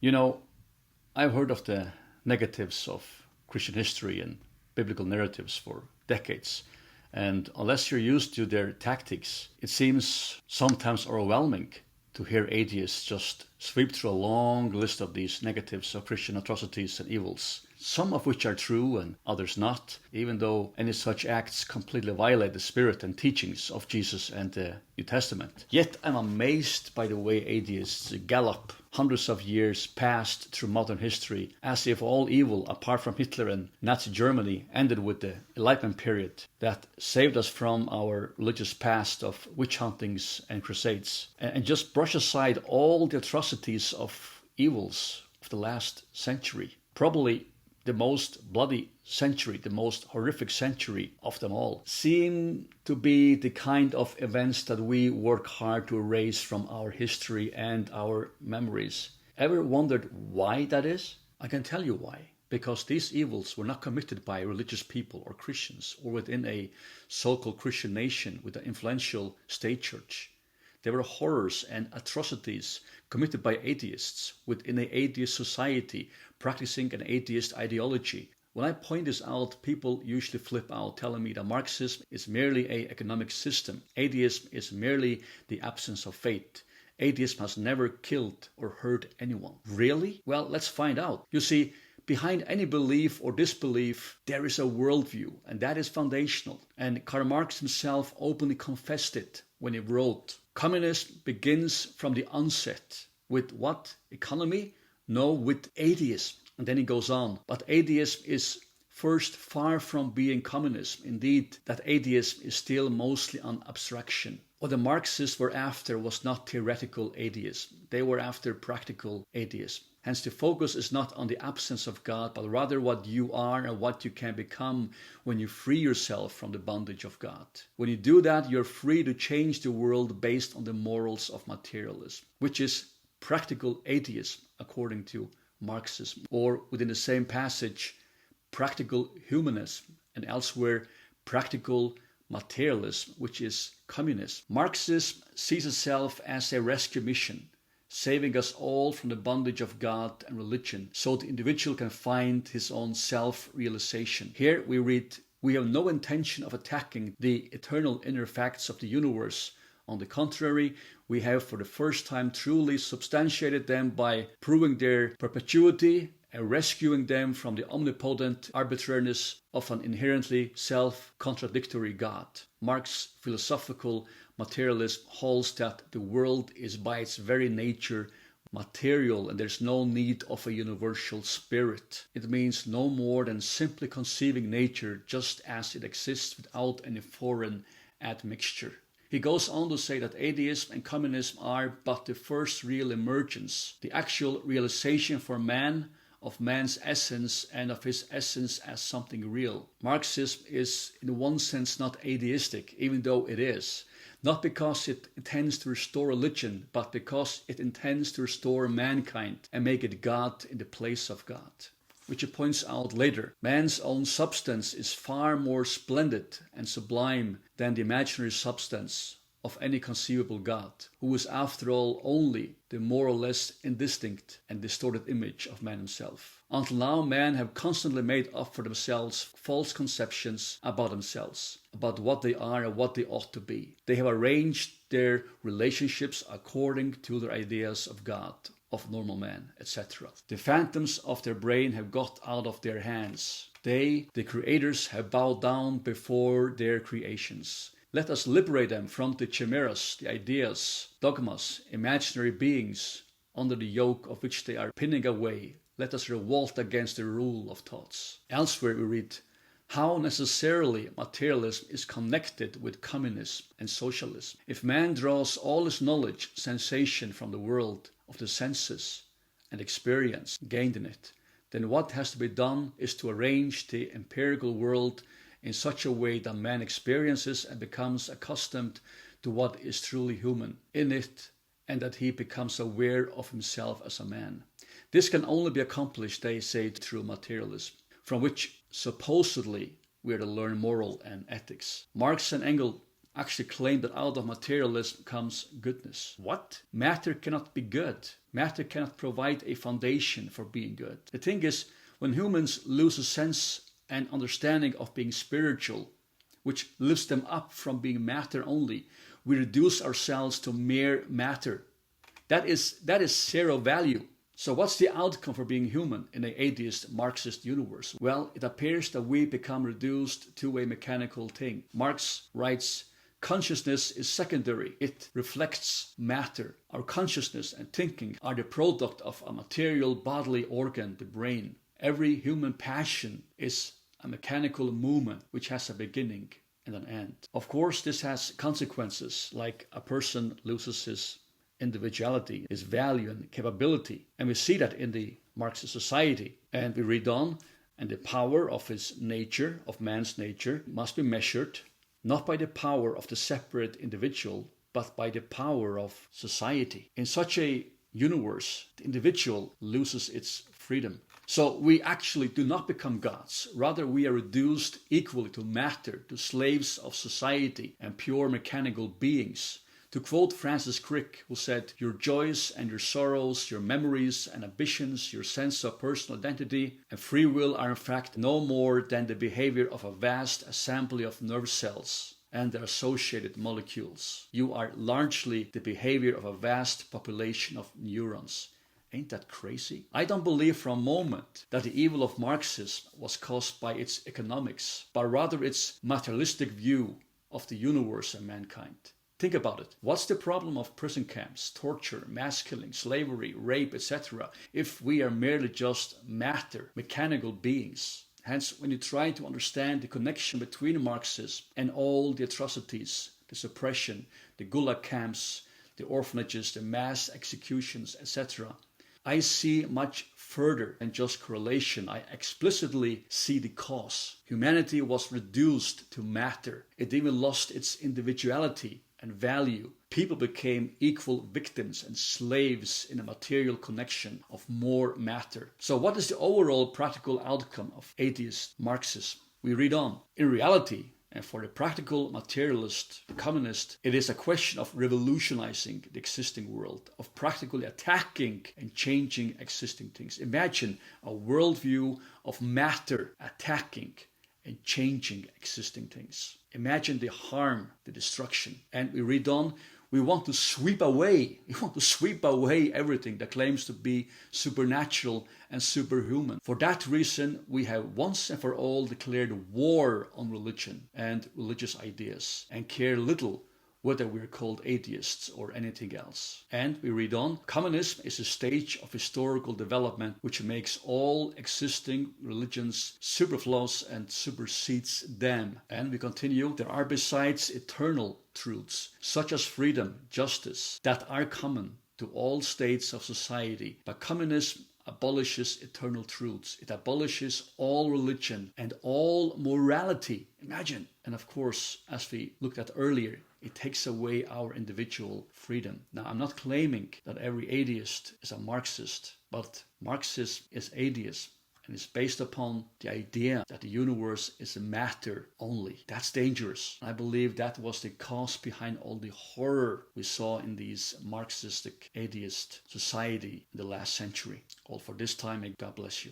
You know, I've heard of the negatives of Christian history and biblical narratives for decades. And unless you're used to their tactics, it seems sometimes overwhelming to hear atheists just sweep through a long list of these negatives of Christian atrocities and evils, some of which are true and others not, even though any such acts completely violate the spirit and teachings of Jesus and the New Testament. Yet I'm amazed by the way atheists gallop hundreds of years past through modern history as if all evil, apart from Hitler and Nazi Germany, ended with the Enlightenment period that saved us from our religious past of witch huntings and crusades, and just brush aside all the atrocities of evils of the last century. Probably the most bloody century, the most horrific century of them all, seem to be the kind of events that we work hard to erase from our history and our memories. Ever wondered why that is? I can tell you why. Because these evils were not committed by religious people or Christians or within a so-called Christian nation with an influential state church. They were horrors and atrocities committed by atheists within an atheist society practicing an atheist ideology. When I point this out, people usually flip out, telling me that Marxism is merely an economic system. Atheism is merely the absence of faith. Atheism has never killed or hurt anyone. Really? Well, let's find out. You see, behind any belief or disbelief, there is a worldview, and that is foundational. And Karl Marx himself openly confessed it when he wrote, "Communism begins from the onset with what economy? No, with atheism." And then he goes on, but atheism is first far from being communism. Indeed, that atheism is still mostly an abstraction. What the Marxists were after was not theoretical atheism. They were after practical atheism. Hence, the focus is not on the absence of God, but rather what you are and what you can become when you free yourself from the bondage of God. When you do that, you're free to change the world based on the morals of materialism, which is practical atheism, according to Marxism. Or within the same passage, practical humanism, and elsewhere, practical materialism, which is communism. Marxism sees itself as a rescue mission, saving us all from the bondage of God and religion, so the individual can find his own self-realization. Here we read, "We have no intention of attacking the eternal inner facts of the universe. On the contrary, we have for the first time truly substantiated them by proving their perpetuity and rescuing them from the omnipotent arbitrariness of an inherently self-contradictory God." Marx's philosophical materialism holds that the world is by its very nature material and there's no need of a universal spirit. It means no more than simply conceiving nature just as it exists without any foreign admixture. He goes on to say that atheism and communism are but the first real emergence, the actual realization for man of man's essence and of his essence as something real. Marxism is in one sense not atheistic, even though it is. Not because it intends to restore religion, but because it intends to restore mankind and make it God in the place of God. Which he points out later, man's own substance is far more splendid and sublime than the imaginary substance of any conceivable God, who is after all only the more or less indistinct and distorted image of man himself. Until now, men have constantly made up for themselves false conceptions about themselves, about what they are and what they ought to be. They have arranged their relationships according to their ideas of God, of normal man, etc. The phantoms of their brain have got out of their hands. They, the creators, have bowed down before their creations. Let us liberate them from the chimeras, the ideas, dogmas, imaginary beings, under the yoke of which they are pinning away. Let us revolt against the rule of thoughts. Elsewhere we read, how necessarily materialism is connected with communism and socialism. If man draws all his knowledge, sensation from the world of the senses and experience gained in it, then what has to be done is to arrange the empirical world in such a way that man experiences and becomes accustomed to what is truly human in it, and that he becomes aware of himself as a man. This can only be accomplished, they say, through materialism, from which supposedly we are to learn moral and ethics. Marx and Engels actually claim that out of materialism comes goodness. What? Matter cannot be good. Matter cannot provide a foundation for being good. The thing is, when humans lose a sense and understanding of being spiritual, which lifts them up from being matter only, we reduce ourselves to mere matter. That is zero value. So what's the outcome for being human in an atheist Marxist universe? Well, it appears that we become reduced to a mechanical thing. Marx writes, consciousness is secondary. It reflects matter. Our consciousness and thinking are the product of a material bodily organ, the brain. Every human passion is a mechanical movement which has a beginning and an end. Of course, this has consequences, like a person loses his individuality, his value and capability. And we see that in the Marxist society. And we read on, and the power of his nature, of man's nature, must be measured not by the power of the separate individual, but by the power of society. In such a universe, the individual loses its freedom. So we actually do not become gods. Rather, we are reduced equally to matter, to slaves of society and pure mechanical beings. To quote Francis Crick, who said, your joys and your sorrows, your memories and ambitions, your sense of personal identity and free will are in fact no more than the behavior of a vast assembly of nerve cells and their associated molecules. You are largely the behavior of a vast population of neurons. Ain't that crazy? I don't believe for a moment that the evil of Marxism was caused by its economics, but rather its materialistic view of the universe and mankind. Think about it. What's the problem of prison camps, torture, mass killing, slavery, rape, etc. if we are merely just matter, mechanical beings? Hence, when you try to understand the connection between Marxism and all the atrocities, the suppression, the gulag camps, the orphanages, the mass executions, etc., I see much further than just correlation. I explicitly see the cause. Humanity was reduced to matter. It even lost its individuality and value. People became equal victims and slaves in a material connection of more matter. So what is the overall practical outcome of atheist Marxism? We read on. In reality, and for the practical materialist, the communist, it is a question of revolutionizing the existing world, of practically attacking and changing existing things. Imagine a worldview of matter attacking and changing existing things. Imagine the harm, the destruction. And we read on, we want to sweep away everything that claims to be supernatural and superhuman. For that reason, we have once and for all declared war on religion and religious ideas and care little whether we're called atheists or anything else. And we read on, communism is a stage of historical development which makes all existing religions superfluous and supersedes them. And we continue, there are besides eternal truths, such as freedom, justice, that are common to all states of society. But communism abolishes eternal truths. It abolishes all religion and all morality. Imagine. And of course, as we looked at earlier, it takes away our individual freedom. Now, I'm not claiming that every atheist is a Marxist, but Marxism is atheism and is based upon the idea that the universe is a matter only. That's dangerous. I believe that was the cause behind all the horror we saw in these Marxistic atheist society in the last century. All for this time, and God bless you.